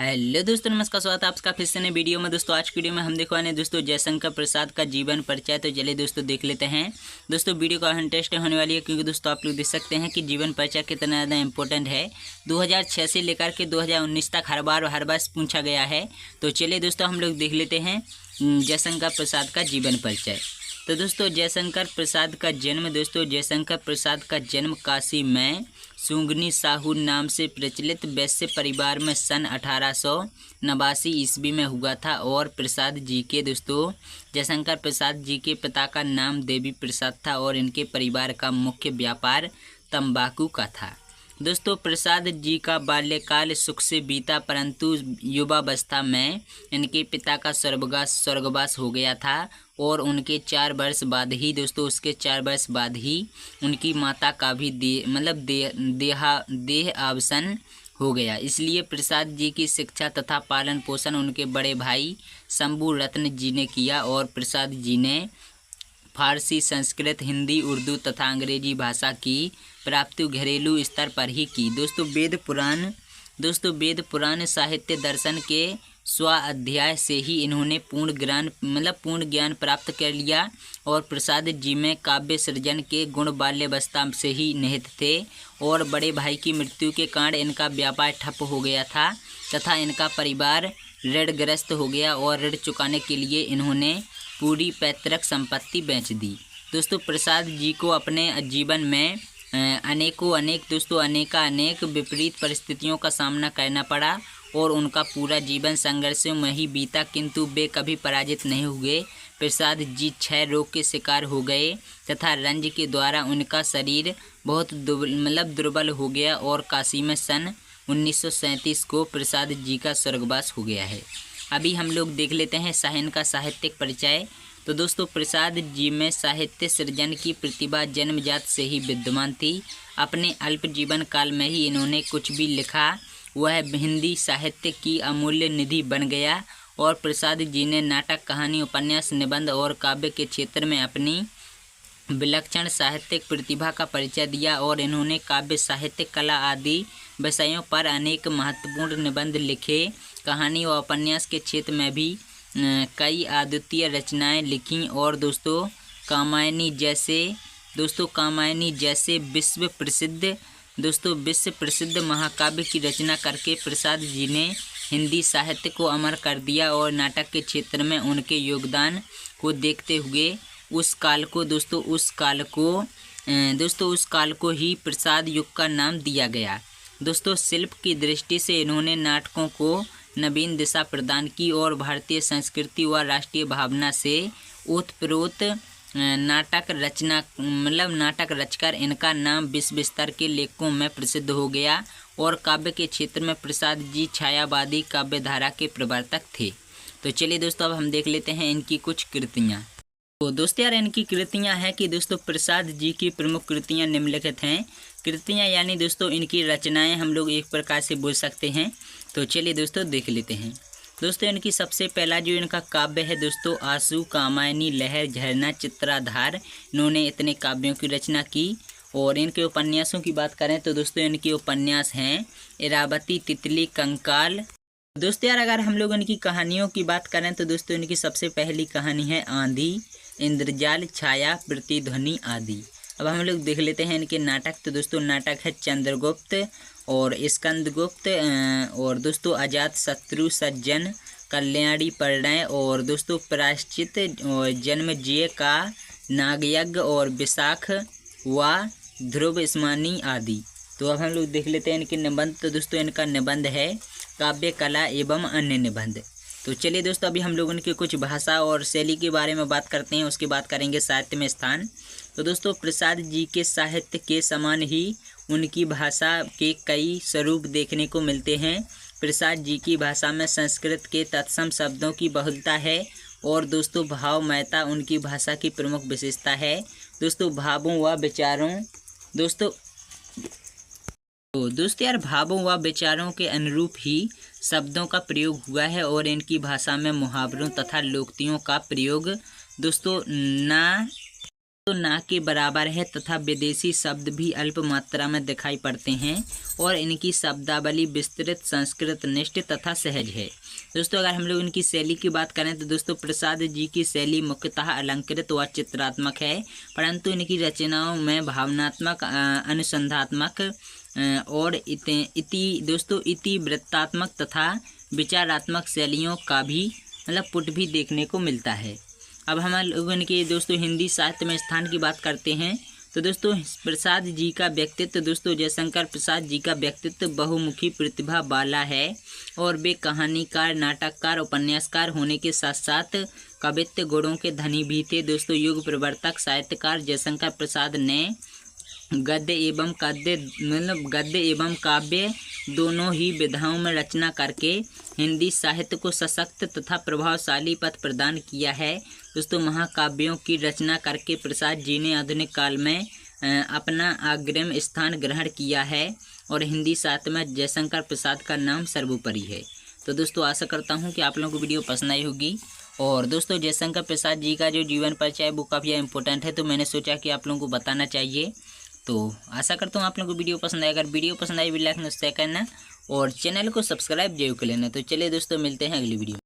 Hello दोस्तों, नमस्कार। स्वागत है आपका फिर से नए वीडियो में। दोस्तों आज की वीडियो में हम दिखवाने दोस्तों जयशंकर प्रसाद का जीवन परिचय। तो चलिए दोस्तों देख लेते हैं। दोस्तों वीडियो का इंटरेस्टिंग होने वाली है, क्योंकि दोस्तों आप लोग देख सकते हैं कि जीवन परिचय कितना ज़्यादा इंपॉर्टेंट है। 2006 से लेकर के 2019 तक हर बार पूछा गया है। तो चलिए दोस्तों हम लोग देख लेते हैं जयशंकर प्रसाद का जीवन परिचय। तो दोस्तों जयशंकर प्रसाद का जन्म जयशंकर प्रसाद का जन्म काशी में सुंगनी साहू नाम से प्रचलित वैश्य परिवार में सन 1889 ईस्वी में हुआ था। और प्रसाद जी के जयशंकर प्रसाद जी के पिता का नाम देवी प्रसाद था और इनके परिवार का मुख्य व्यापार तंबाकू का था। दोस्तों प्रसाद जी का बाल्यकाल सुख से बीता, परंतु युवावस्था में इनके पिता का स्वर्गवास हो गया था। और उनके 4 वर्ष बाद ही उसके 4 वर्ष बाद ही उनकी माता का भी देहावसान हो गया। इसलिए प्रसाद जी की शिक्षा तथा पालन पोषण उनके बड़े भाई शंभू रत्न जी ने किया। और प्रसाद जी ने फारसी, संस्कृत, हिंदी, उर्दू तथा अंग्रेजी भाषा की प्राप्ति घरेलू स्तर पर ही की। वेद पुराण साहित्य दर्शन के स्वाध्याय से ही इन्होंने पूर्ण ज्ञान प्राप्त कर लिया। और प्रसाद जी में काव्य सृजन के गुण बाल्यावस्था से ही निहित थे। और बड़े भाई की मृत्यु के कारण इनका व्यापार ठप हो गया था तथा इनका परिवार ऋणग्रस्त हो गया। और ऋण चुकाने के लिए इन्होंने पूरी पैतृक संपत्ति बेच दी। दोस्तों प्रसाद जी को अपने जीवन में अनेक विपरीत परिस्थितियों का सामना करना पड़ा और उनका पूरा जीवन संघर्षों में ही बीता, किंतु वे कभी पराजित नहीं हुए। प्रसाद जी क्षय रोग के शिकार हो गए तथा रंज के द्वारा उनका शरीर बहुत दुर्बल हो गया। और काशी में सन 1937 को प्रसाद जी का स्वर्गवास हो गया है। अभी हम लोग देख लेते हैं इनका साहित्यिक परिचय। तो दोस्तों प्रसाद जी में साहित्य सृजन की प्रतिभा जन्मजात से ही विद्यमान थी। अपने अल्प जीवन काल में ही इन्होंने कुछ भी लिखा वह हिंदी साहित्य की अमूल्य निधि बन गया। और प्रसाद जी ने नाटक, कहानी, उपन्यास, निबंध और काव्य के क्षेत्र में अपनी विलक्षण साहित्यिक प्रतिभा का परिचय दिया। और इन्होंने काव्य, साहित्य, कला आदि विषयों पर अनेक महत्वपूर्ण निबंध लिखे। कहानी और उपन्यास के क्षेत्र में भी कई अद्वितीय रचनाएं लिखीं। और कामायनी जैसे विश्व प्रसिद्ध महाकाव्य की रचना करके प्रसाद जी ने हिंदी साहित्य को अमर कर दिया। और नाटक के क्षेत्र में उनके योगदान को देखते हुए उस काल को ही प्रसाद युग का नाम दिया गया। दोस्तों शिल्प की दृष्टि से इन्होंने नाटकों को नवीन दिशा प्रदान की और भारतीय संस्कृति व राष्ट्रीय भावना से ओतप्रोत नाटक रचकर इनका नाम विश्व स्तर के लेखकों में प्रसिद्ध हो गया। और काव्य के क्षेत्र में प्रसाद जी छायावादी काव्य धारा के प्रवर्तक थे। तो चलिए दोस्तों अब हम देख लेते हैं इनकी कुछ कृतियाँ। तो दोस्तों यार इनकी कृतियाँ हैं कि प्रसाद जी की प्रमुख कृतियाँ निम्नलिखित हैं। कृतियाँ यानी इनकी रचनाएं हम लोग एक प्रकार से बोल सकते हैं। तो चलिए दोस्तों देख लेते हैं। इनकी सबसे पहला जो इनका काव्य है आंसू, कामायनी, लहर, झरना, चित्राधार, इन्होंने इतने काव्यों की रचना की। और इनके उपन्यासों की बात करें तो इनके उपन्यास हैं इरावती, तितली, कंकाल। यार अगर हम लोग इनकी कहानियों की बात करें तो इनकी सबसे पहली कहानी है आंधी, इंद्रजाल, छाया, प्रतिध्वनि आदि। अब हम लोग देख लेते हैं इनके नाटक। तो नाटक है चंद्रगुप्त और स्कंदगुप्त, और अजात शत्रु, सज्जन, कल्याणी, परिणय, और प्रायश्चित, और जन्मजय का नागयज्ञ, और विशाख व ध्रुव स्मरणी आदि। तो अब हम लोग देख लेते हैं इनके निबंध। तो इनका निबंध है काव्य, कला एवं अन्य निबंध। तो चलिए दोस्तों अभी हम लोग इनके कुछ भाषा और शैली के बारे में बात करते हैं, उसके बाद करेंगे साहित्य में स्थान। तो प्रसाद जी के साहित्य के समान ही उनकी भाषा के कई स्वरूप देखने को मिलते हैं। प्रसाद जी की भाषा में संस्कृत के तत्सम शब्दों की बहुलता है। और भावमयता उनकी भाषा की प्रमुख विशेषता है। भावों व विचारों भावों व विचारों के अनुरूप ही शब्दों का प्रयोग हुआ है। और इनकी भाषा में मुहावरों तथा लोकोक्तियों का प्रयोग न तो ना के बराबर है तथा विदेशी शब्द भी अल्प मात्रा में दिखाई पड़ते हैं और इनकी शब्दावली विस्तृत, संस्कृत निष्ठ तथा सहज है। दोस्तों अगर हम लोग इनकी शैली की बात करें तो दोस्तों प्रसाद जी की शैली मुख्यतः अलंकृत व चित्रात्मक है, परंतु इनकी रचनाओं में भावनात्मक, अनुसंधात्मक और इति वृत्तात्मक तथा विचारात्मक शैलियों का भी पुट भी देखने को मिलता है। अब हम लोग इनके दोस्तों हिंदी साहित्य में स्थान की बात करते हैं तो दोस्तों प्रसाद जी का व्यक्तित्व, दोस्तों जयशंकर प्रसाद जी का व्यक्तित्व बहुमुखी प्रतिभा वाला है और वे कहानीकार, नाटककार, उपन्यासकार होने के साथ साथ कवित्व गुणों के धनी भी थे। दोस्तों युग प्रवर्तक साहित्यकार जयशंकर प्रसाद ने गद्य एवं काव्य दोनों ही विधाओं में रचना करके हिंदी साहित्य को सशक्त तथा प्रभावशाली पथ प्रदान किया है। दोस्तों महाकाव्यों की रचना करके प्रसाद जी ने आधुनिक काल में अपना अग्रिम स्थान ग्रहण किया है और हिंदी साहित्य में जयशंकर प्रसाद का नाम सर्वोपरि है। तो दोस्तों आशा करता हूं कि आप लोगों को वीडियो पसंद आई होगी। और दोस्तों जयशंकर प्रसाद जी का जो जीवन परिचय है वो काफ़ी इम्पोर्टेंट है, तो मैंने सोचा कि आप लोगों को बताना चाहिए। तो आशा करता हूँ आप लोगों को वीडियो पसंद आए। अगर वीडियो पसंद आई वीडियो लाइक शेयर करना और चैनल को सब्सक्राइब जरूर कर लेना। तो चलिए दोस्तों मिलते हैं अगली वीडियो।